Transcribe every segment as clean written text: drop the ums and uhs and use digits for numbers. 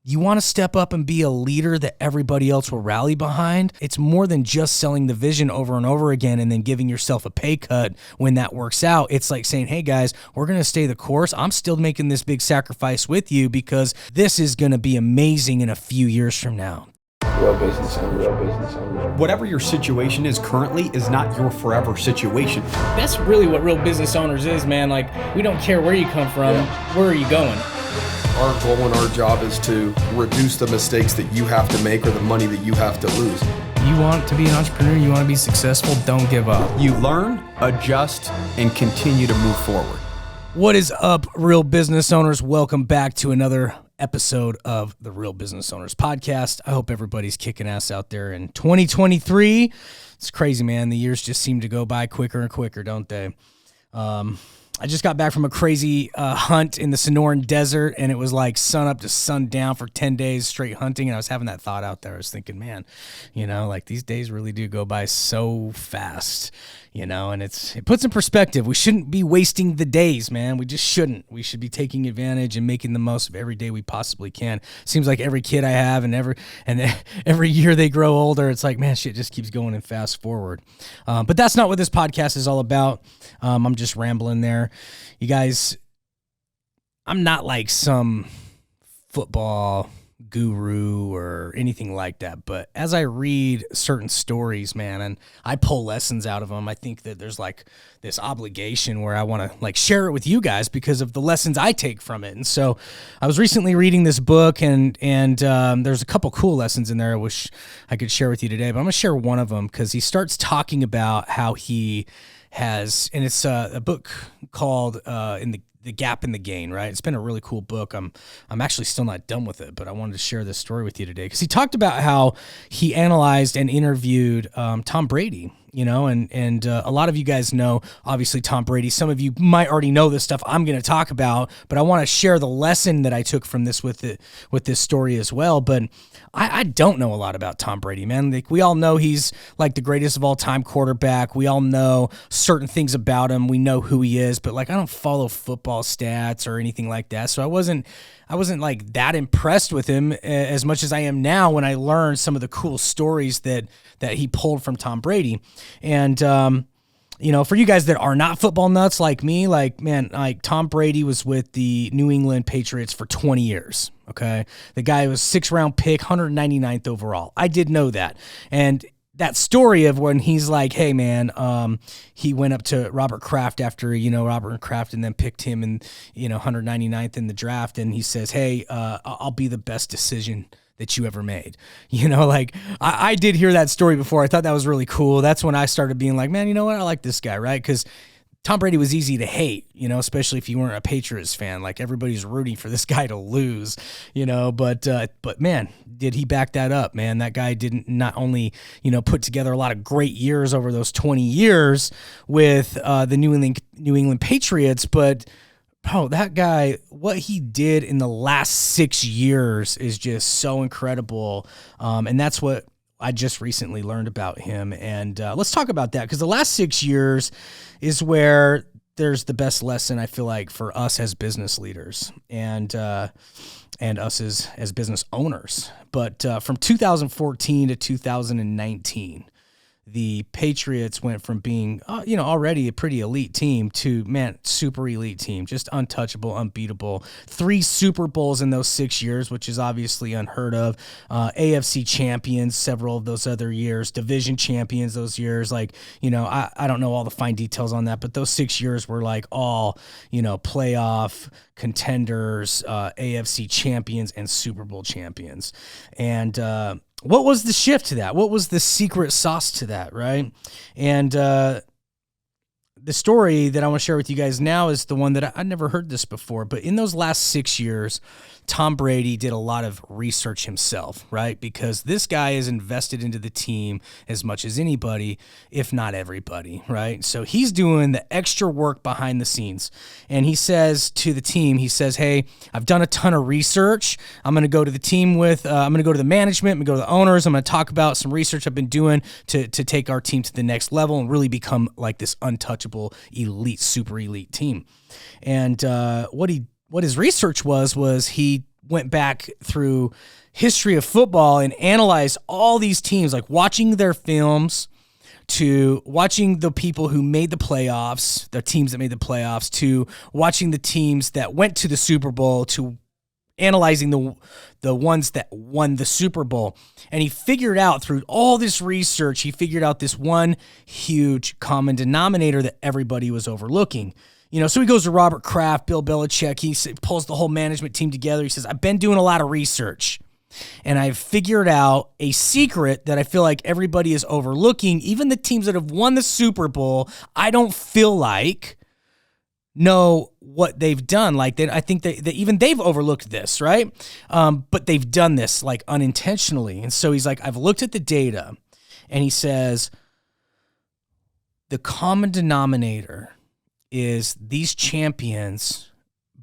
You want to step up and be a leader that everybody else will rally behind? It's more than just selling the vision over and over again and then giving yourself a pay cut when that works out. It's like saying, hey guys, we're going to stay the course. I'm still making this big sacrifice with you because this is going to be amazing in a few years from now. Real business owner. Whatever your situation is currently is not your forever situation. That's really what real business owners is, man. Like, we don't care where you come from, where are you going? Our goal and our job is to reduce the mistakes that you have to make or the money that you have to lose. You want to be an entrepreneur, you want to be successful, don't give up. You learn, adjust, and continue to move forward. What is up, real business owners? Welcome back to another episode of the Real Business Owners Podcast. I hope everybody's kicking ass out there in 2023. It's crazy, man. The years just seem to go by quicker and quicker, don't they? I just got back from a crazy hunt in the Sonoran Desert, and it was like sun up to sun down for 10 days straight hunting, and I was having that thought out there. I was thinking, man, you know, like these days really do go by so fast, you know, and it puts in perspective. We shouldn't be wasting the days, man. We just shouldn't. We should be taking advantage and making the most of every day we possibly can. Seems like every kid I have and every year they grow older, it's like, man, shit just keeps going and fast forward. But that's not what this podcast is all about. I'm just rambling there. You guys, I'm not like some football guru or anything like that, but as I read certain stories, man, and I pull lessons out of them, I think that there's like this obligation where I want to like share it with you guys because of the lessons I take from it. And so I was recently reading this book and there's a couple cool lessons in there I wish I could share with you today, but I'm going to share one of them because he starts talking about how he has, and it's a book called The Gap and the Gain, right? It's been a really cool book. I'm actually still not done with it, but I wanted to share this story with you today because he talked about how he analyzed and interviewed Tom Brady, you know, and a lot of you guys know, obviously, Tom Brady. Some of you might already know this stuff I'm going to talk about, but I want to share the lesson that I took from this with this story as well. But I don't know a lot about Tom Brady, man. Like, we all know he's like the greatest of all time quarterback. We all know certain things about him. We know who he is, but like, I don't follow football stats or anything like that. So I wasn't like that impressed with him as much as I am now when I learned some of the cool stories that he pulled from Tom Brady. And, you know, for you guys that are not football nuts like me, like, man, like Tom Brady was with the New England Patriots for 20 years. Okay. The guy was 6th round pick, 199th overall. I did know that. And that story of when he's like, hey man, he went up to Robert Kraft after, you know, Robert Kraft and then picked him in, you know, 199th in the draft. And he says, hey, I'll be the best decision that you ever made. You know, like I did hear that story before. I thought that was really cool. That's when I started being like, man, you know what? I like this guy, right? Because Tom Brady was easy to hate, you know, especially if you weren't a Patriots fan. Like, everybody's rooting for this guy to lose, you know, but man, did he back that up, man. That guy didn't not only, you know, put together a lot of great years over those 20 years with the New England Patriots, but that guy, what he did in the last 6 years is just so incredible. And that's what I just recently learned about him. And let's talk about that, because the last 6 years is where there's the best lesson, I feel like, for us as business leaders and us as business owners. But from 2014 to 2019, the Patriots went from being, you know, already a pretty elite team to, man, super elite team, just untouchable, unbeatable. 3 Super Bowls in those 6 years, which is obviously unheard of. AFC champions several of those other years, division champions those years. Like, you know, I don't know all the fine details on that, but those 6 years were like all, you know, playoff contenders, AFC champions, and Super Bowl champions. And, what was the shift to that? What was the secret sauce to that, right? And the story that I want to share with you guys now is the one that I never heard this before, but in those last 6 years, Tom Brady did a lot of research himself, right? Because this guy is invested into the team as much as anybody, if not everybody, right? So he's doing the extra work behind the scenes. And he says to the team, he says, hey, I've done a ton of research. I'm going to go to the team I'm going to go to the management, I'm going to go to the owners. I'm going to talk about some research I've been doing to take our team to the next level and really become like this untouchable, elite, super elite team. And what his research was he went back through history of football and analyzed all these teams, like watching their films, to watching the people who made the playoffs, the teams that made the playoffs, to watching the teams that went to the Super Bowl, to analyzing the ones that won the Super Bowl. And he figured out through all this research, he figured out this one huge common denominator that everybody was overlooking. So he goes to Robert Kraft, Bill Belichick. He pulls the whole management team together. He says, I've been doing a lot of research, and I've figured out a secret that I feel like everybody is overlooking. Even the teams that have won the Super Bowl, I don't feel like know what they've done. Like, I think that even they've overlooked this, right? But they've done this like unintentionally. And so he's like, I've looked at the data, and he says, the common denominator is these champions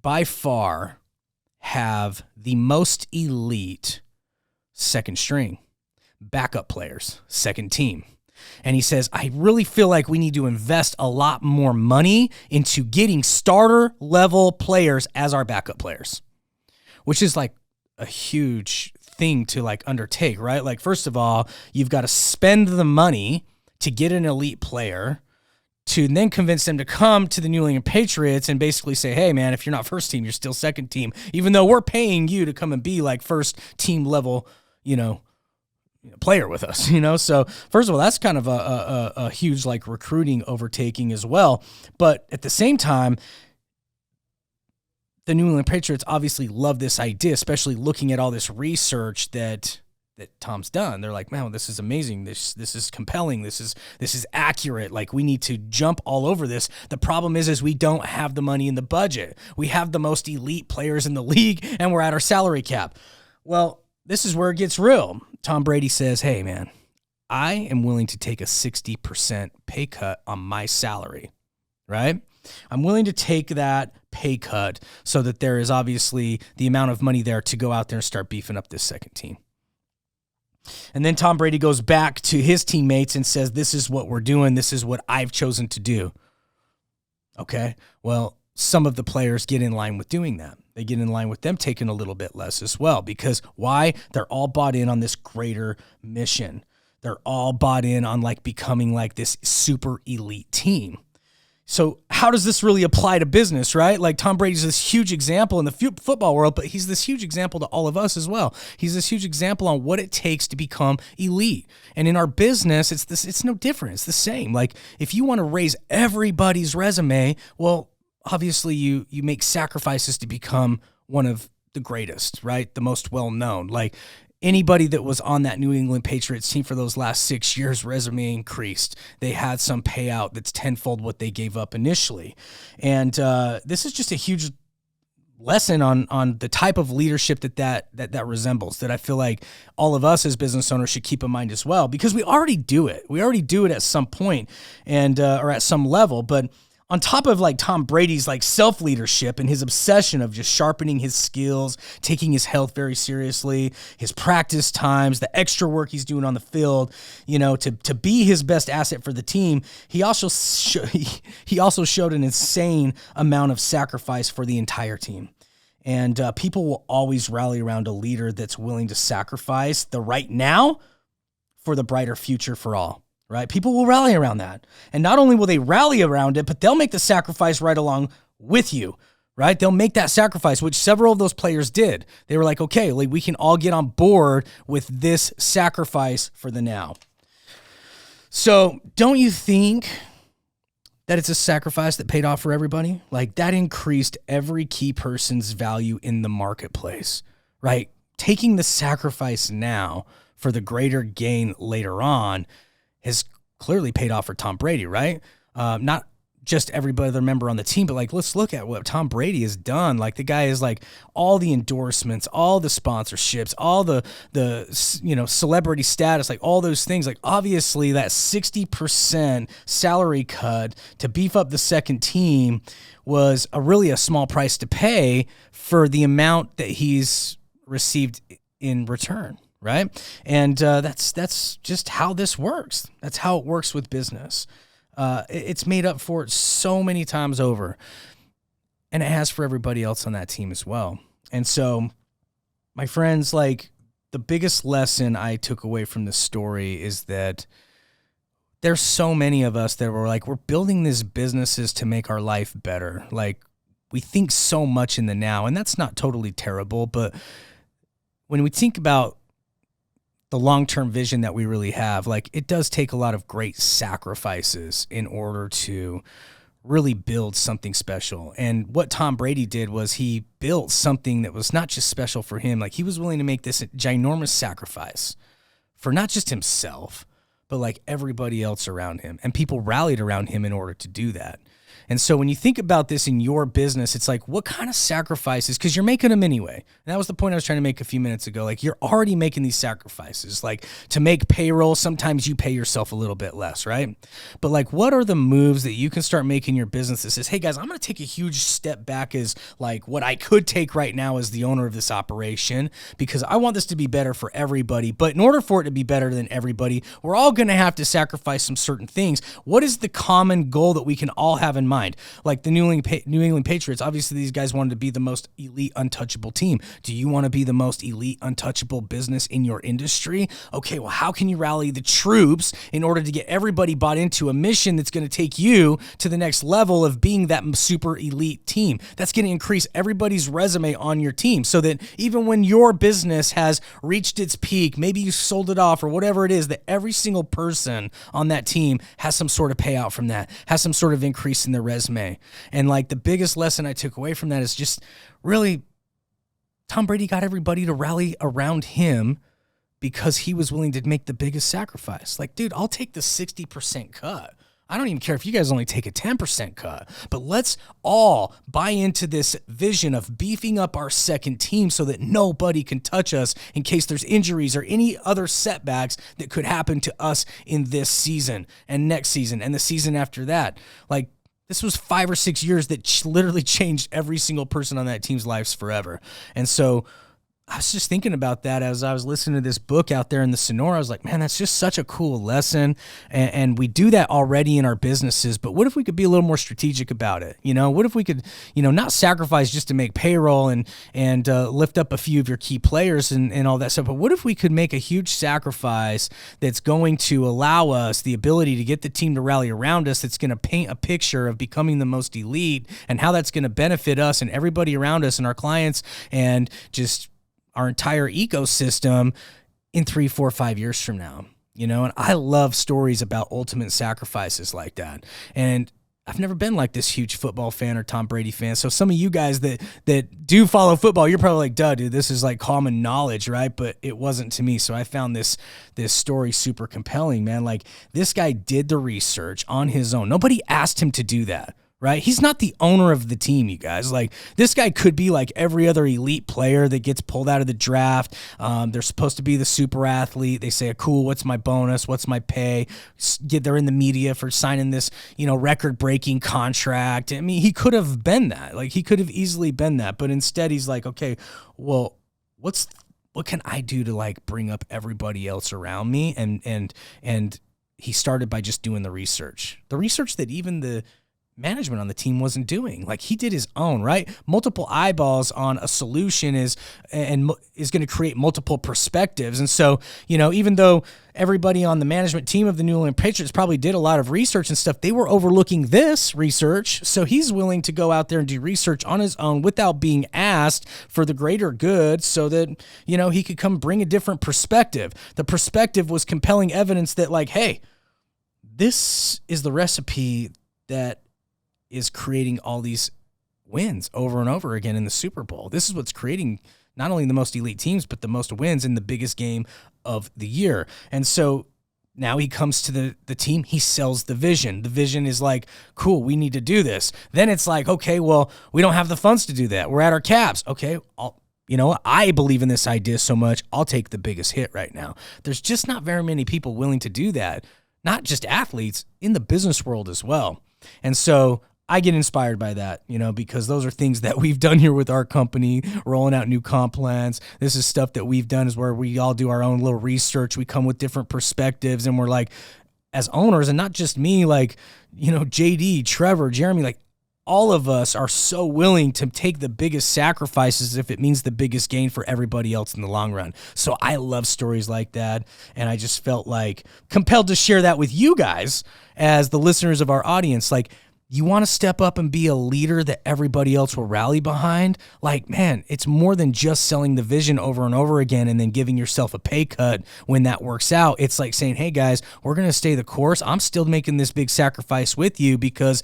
by far have the most elite second string, backup players, second team. And he says, I really feel like we need to invest a lot more money into getting starter level players as our backup players, which is like a huge thing to like undertake, right? Like, first of all, you've got to spend the money to get an elite player, to then convince them to come to the New England Patriots and basically say, hey, man, if you're not first team, you're still second team, even though we're paying you to come and be like first team level, player with us, So first of all, that's kind of a huge like recruiting overtaking as well. But at the same time, the New England Patriots obviously love this idea, especially looking at all this research that Tom's done. They're like, man, this is amazing. This is compelling. This is accurate. Like, we need to jump all over this. The problem is we don't have the money in the budget. We have the most elite players in the league, and we're at our salary cap. Well, this is where it gets real. Tom Brady says, hey, man, I am willing to take a 60% pay cut on my salary, right? I'm willing to take that pay cut so that there is obviously the amount of money there to go out there and start beefing up this second team. And then Tom Brady goes back to his teammates and says, this is what we're doing. This is what I've chosen to do. Okay, well, some of the players get in line with doing that. They get in line with them taking a little bit less as well. Because why? They're all bought in on this greater mission. They're all bought in on like becoming like this super elite team. So how does this really apply to business, right? Like, Tom Brady's this huge example in the football world, but he's this huge example to all of us as well. He's this huge example on what it takes to become elite. And in our business, it's no different. It's the same. Like, if you want to raise everybody's resume, well, obviously you make sacrifices to become one of the greatest, right? The most well-known. Like, anybody that was on that New England Patriots team for those last 6 years, resume increased. They had some payout that's tenfold what they gave up initially. And this is just a huge lesson on the type of leadership that resembles, that I feel like all of us as business owners should keep in mind as well, because we already do it. We already do it at some point and or at some level. But on top of like Tom Brady's like self-leadership and his obsession of just sharpening his skills, taking his health very seriously, his practice times, the extra work he's doing on the field, to be his best asset for the team, he also showed an insane amount of sacrifice for the entire team. And people will always rally around a leader that's willing to sacrifice the right now for the brighter future for all. Right? People will rally around that. And not only will they rally around it, but they'll make the sacrifice right along with you, right? They'll make that sacrifice, which several of those players did. They were like, okay, like, we can all get on board with this sacrifice for the now. So don't you think that it's a sacrifice that paid off for everybody? Like, that increased every key person's value in the marketplace, right? Taking the sacrifice now for the greater gain later on has clearly paid off for Tom Brady, right? Not just every other member on the team, but like, let's look at what Tom Brady has done. Like, the guy is like all the endorsements, all the sponsorships, all the celebrity status, like all those things. Like, obviously that 60% salary cut to beef up the second team was really a small price to pay for the amount that he's received in return. Right. And that's just how this works. That's how it works with business. It's made up for it so many times over. And it has for everybody else on that team as well. And so my friends, like the biggest lesson I took away from this story is that there's so many of us that were like, we're building these businesses to make our life better. Like we think so much in the now, and that's not totally terrible. But when we think about the long-term vision that we really have, like it does take a lot of great sacrifices in order to really build something special. And what Tom Brady did was he built something that was not just special for him. Like he was willing to make this ginormous sacrifice for not just himself, but like everybody else around him. And people rallied around him in order to do that. And so when you think about this in your business, it's like, what kind of sacrifices? Because you're making them anyway. And that was the point I was trying to make a few minutes ago. Like you're already making these sacrifices. Like to make payroll, sometimes you pay yourself a little bit less, right? But like, what are the moves that you can start making your business that says, hey guys, I'm going to take a huge step back as like what I could take right now as the owner of this operation, because I want this to be better for everybody. But in order for it to be better than everybody, we're all going to have to sacrifice some certain things. What is the common goal that we can all have in mind? Like the New England Patriots, obviously these guys wanted to be the most elite, untouchable team. Do you want to be the most elite, untouchable business in your industry? Okay, well, how can you rally the troops in order to get everybody bought into a mission that's going to take you to the next level of being that super elite team? That's going to increase everybody's resume on your team so that even when your business has reached its peak, maybe you sold it off or whatever it is, that every single person on that team has some sort of payout from that, has some sort of increase in their resume. And like the biggest lesson I took away from that is just really Tom Brady got everybody to rally around him because he was willing to make the biggest sacrifice. Like, dude, I'll take the 60% cut. I don't even care if you guys only take a 10% cut, but let's all buy into this vision of beefing up our second team so that nobody can touch us in case there's injuries or any other setbacks that could happen to us in this season and next season and the season after that. Like, this was 5 or 6 years that literally changed every single person on that team's lives forever. And so I was just thinking about that as I was listening to this book out there in the Sonora. I was like, man, that's just such a cool lesson. And we do that already in our businesses, but what if we could be a little more strategic about it? You know, what if we could, not sacrifice just to make payroll and lift up a few of your key players and all that stuff, but what if we could make a huge sacrifice that's going to allow us the ability to get the team to rally around us, that's going to paint a picture of becoming the most elite and how that's going to benefit us and everybody around us and our clients and just our entire ecosystem in 3, 4, 5 years from now, and I love stories about ultimate sacrifices like that. And I've never been like this huge football fan or Tom Brady fan. So some of you guys that do follow football, you're probably like, duh, dude, this is like common knowledge, right? But it wasn't to me. So I found this story super compelling, man. Like this guy did the research on his own. Nobody asked him to do that. Right? He's not the owner of the team, you guys. Like this guy could be like every other elite player that gets pulled out of the draft. They're supposed to be the super athlete. They say, cool, what's my bonus? What's my pay? They're in the media for signing this, record-breaking contract. I mean, he could have been that. Like he could have easily been that. But instead he's like, okay, well, what can I do to like bring up everybody else around me? And he started by just doing the research that even the management on the team wasn't doing. Like he did his own, right? Multiple eyeballs on a solution is going to create multiple perspectives. And so, even though everybody on the management team of the New England Patriots probably did a lot of research and stuff, they were overlooking this research. So he's willing to go out there and do research on his own without being asked for the greater good so that, he could come bring a different perspective. The perspective was compelling evidence that like, hey, this is the recipe that is creating all these wins over and over again in the Super Bowl. This is what's creating not only the most elite teams, but the most wins in the biggest game of the year. And so now he comes to the team, he sells the vision. The vision is like, cool, we need to do this. Then it's like, okay, well, we don't have the funds to do that. We're at our caps. Okay, I believe in this idea so much, I'll take the biggest hit right now. There's just not very many people willing to do that, not just athletes, in the business world as well. And so I get inspired by that, because those are things that we've done here with our company, rolling out new comp plans. This is stuff that we've done is where we all do our own little research. We come with different perspectives and we're like, as owners, and not just me, like, JD, Trevor, Jeremy, like all of us are so willing to take the biggest sacrifices if it means the biggest gain for everybody else in the long run. So I love stories like that, and I just felt like compelled to share that with you guys as the listeners of our audience. Like, you want to step up and be a leader that everybody else will rally behind? Like, man, it's more than just selling the vision over and over again and then giving yourself a pay cut when that works out. It's like saying, hey guys, we're going to stay the course. I'm still making this big sacrifice with you because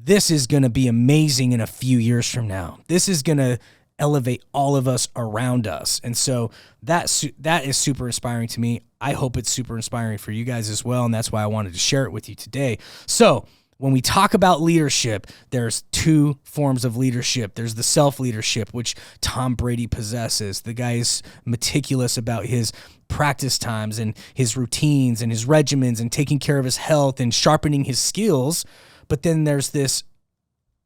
this is going to be amazing in a few years from now. This is going to elevate all of us around us. And so that is super inspiring to me. I hope it's super inspiring for you guys as well. And that's why I wanted to share it with you today. So when we talk about leadership, there's two forms of leadership. There's the self-leadership, which Tom Brady possesses. The guy is meticulous about his practice times and his routines and his regimens and taking care of his health and sharpening his skills. But then there's this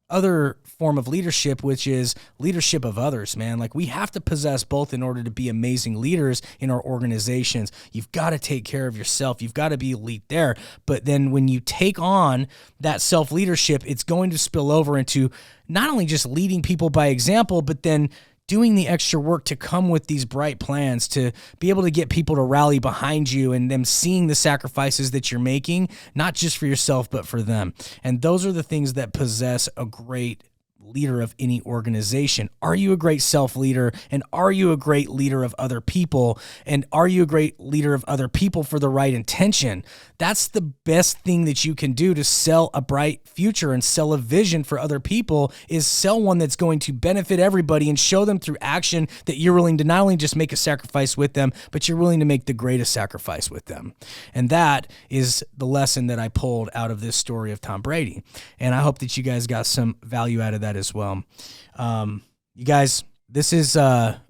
other form of leadership, which is leadership of others, man. Like, we have to possess both in order to be amazing leaders in our organizations. You've got to take care of yourself. You've got to be elite there. But then when you take on that self-leadership, it's going to spill over into not only just leading people by example, but then doing the extra work to come with these bright plans, to be able to get people to rally behind you and them seeing the sacrifices that you're making, not just for yourself, but for them. And those are the things that possess a great leader of any organization. Are you a great self-leader? And are you a great leader of other people? And are you a great leader of other people for the right intention? That's the best thing that you can do to sell a bright future and sell a vision for other people, is sell one that's going to benefit everybody and show them through action that you're willing to not only just make a sacrifice with them, but you're willing to make the greatest sacrifice with them. And that is the lesson that I pulled out of this story of Tom Brady. And I hope that you guys got some value out of that as well. You guys, this is a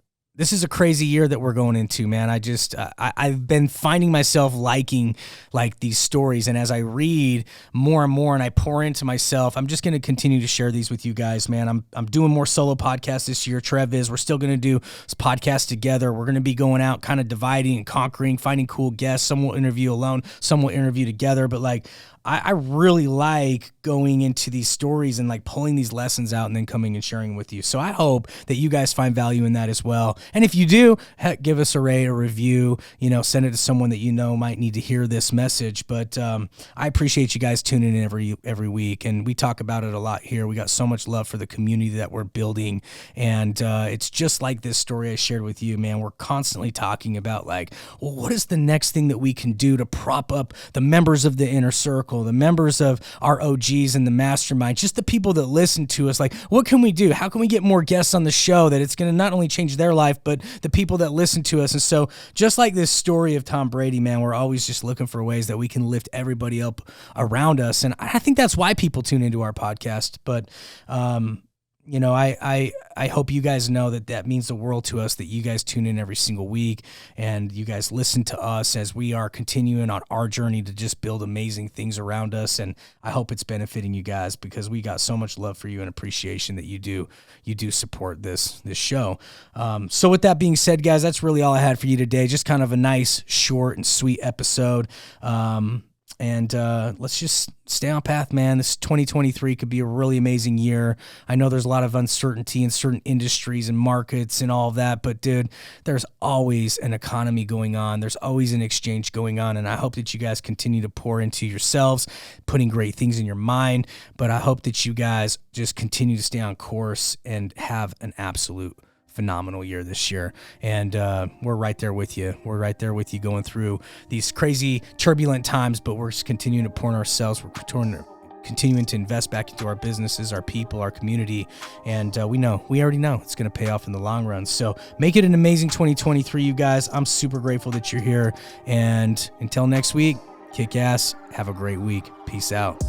crazy year that we're going into, man. I've been finding myself liking like these stories. And as I read more and more and I pour into myself, I'm just going to continue to share these with you guys, man. I'm doing more solo podcasts this year. Trev is, we're still going to do this podcast together. We're going to be going out, kind of dividing and conquering, finding cool guests. Some will interview alone, some will interview together. But like, I really like going into these stories and like pulling these lessons out and then coming and sharing with you. So I hope that you guys find value in that as well. And if you do, heck, give us a rate, a review, send it to someone that you know might need to hear this message. But I appreciate you guys tuning in every week. And we talk about it a lot here. We got so much love for the community that we're building. And it's just like this story I shared with you, man. We're constantly talking about like, well, what is the next thing that we can do to prop up the members of the inner circle, the members of our OGs and the mastermind, just the people that listen to us? Like, what can we do? How can we get more guests on the show that it's going to not only change their life, but the people that listen to us? And so just like this story of Tom Brady, man, we're always just looking for ways that we can lift everybody up around us. And I think that's why people tune into our podcast. But, I hope you guys know that means the world to us, that you guys tune in every single week and you guys listen to us as we are continuing on our journey to just build amazing things around us. And I hope it's benefiting you guys, because we got so much love for you and appreciation that you do support this show. So with that being said, guys, that's really all I had for you today. Just kind of a nice, short and sweet episode. And let's just stay on path, man. This 2023 could be a really amazing year. I know there's a lot of uncertainty in certain industries and markets and all of that, but dude, there's always an economy going on. There's always an exchange going on. And I hope that you guys continue to pour into yourselves, putting great things in your mind. But I hope that you guys just continue to stay on course and have an absolute phenomenal year this year. And we're right there with you. We're right there with you going through these crazy turbulent times, but we're just continuing to pour in ourselves. We're continuing to invest back into our businesses, our people, our community. And we already know it's going to pay off in the long run. So make it an amazing 2023, you guys. I'm super grateful that you're here. And until next week, kick ass. Have a great week. Peace out.